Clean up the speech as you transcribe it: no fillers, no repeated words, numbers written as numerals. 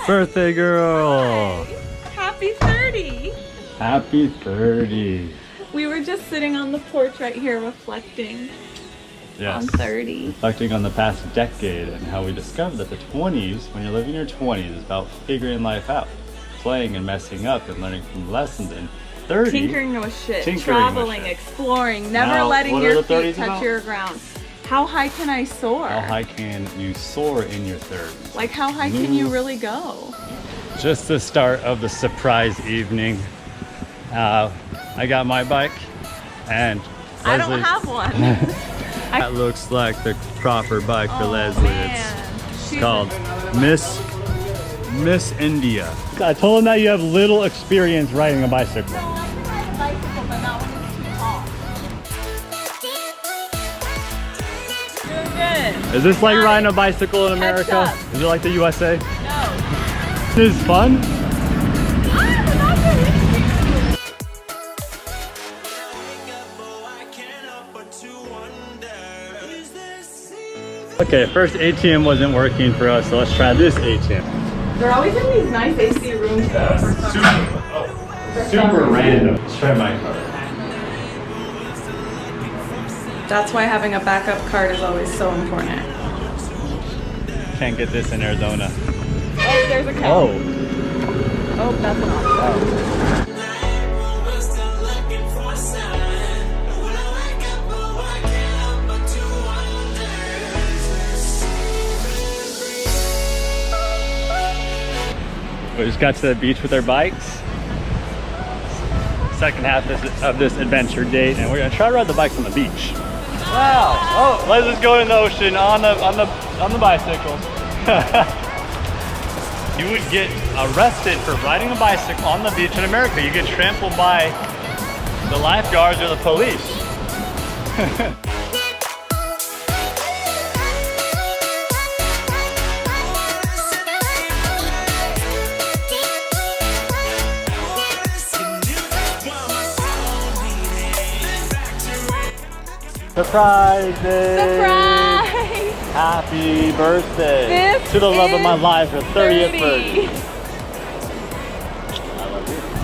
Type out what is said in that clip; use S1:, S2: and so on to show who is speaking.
S1: Birthday girl!
S2: Happy 30!
S1: Happy 30!
S2: We were just sitting on the porch right here reflecting on 30.
S1: Reflecting on the past decade and how we discovered that the 20s, when you're living your 20s, is about figuring life out, playing and messing up and learning from lessons. And 30,
S2: tinkering with shit,
S1: tinkering
S2: traveling,
S1: with shit.
S2: exploring, never
S1: Now,
S2: letting
S1: what are
S2: your
S1: the 30s
S2: feet touch
S1: about?
S2: your ground. How high can I soar?
S1: How high can you soar in your 30s?
S2: Like how high can you really go?
S1: Just the start of the surprise evening. I got my bike and
S2: I don't
S1: Leslie's-
S2: have one.
S1: That looks like the proper bike for Leslie.
S2: Man.
S1: It's called Miss India. I told him that you have little experience riding a bicycle.
S2: I can ride a bicycle, but not when it's too tall. Doing good.
S1: Is this like
S2: Got
S1: riding
S2: it.
S1: a bicycle in America?
S2: up.
S1: Is it like the USA?
S2: No.
S1: This is fun. Okay, first ATM wasn't working for us, so let's try this ATM.
S2: They're always in these nice AC rooms though.
S1: Super random. Let's try my card.
S2: That's why having a backup card is always so important.
S1: Can't get this in Arizona.
S2: Oh, there's a cow.
S1: Oh.
S2: Oh, that's an off.
S1: We just got to the beach with our bikes. Second half of this adventure date, and we're gonna try to ride the bikes on the beach. Wow! Oh, let's just go in the ocean on the bicycle. You would get arrested for riding a bicycle on the beach in America. You get trampled by the lifeguards or the police. Surprise day!
S2: Surprise!
S1: Happy birthday!
S2: This
S1: to the love of my
S2: is
S1: life, your 30th
S2: 30.
S1: birthday. I love you.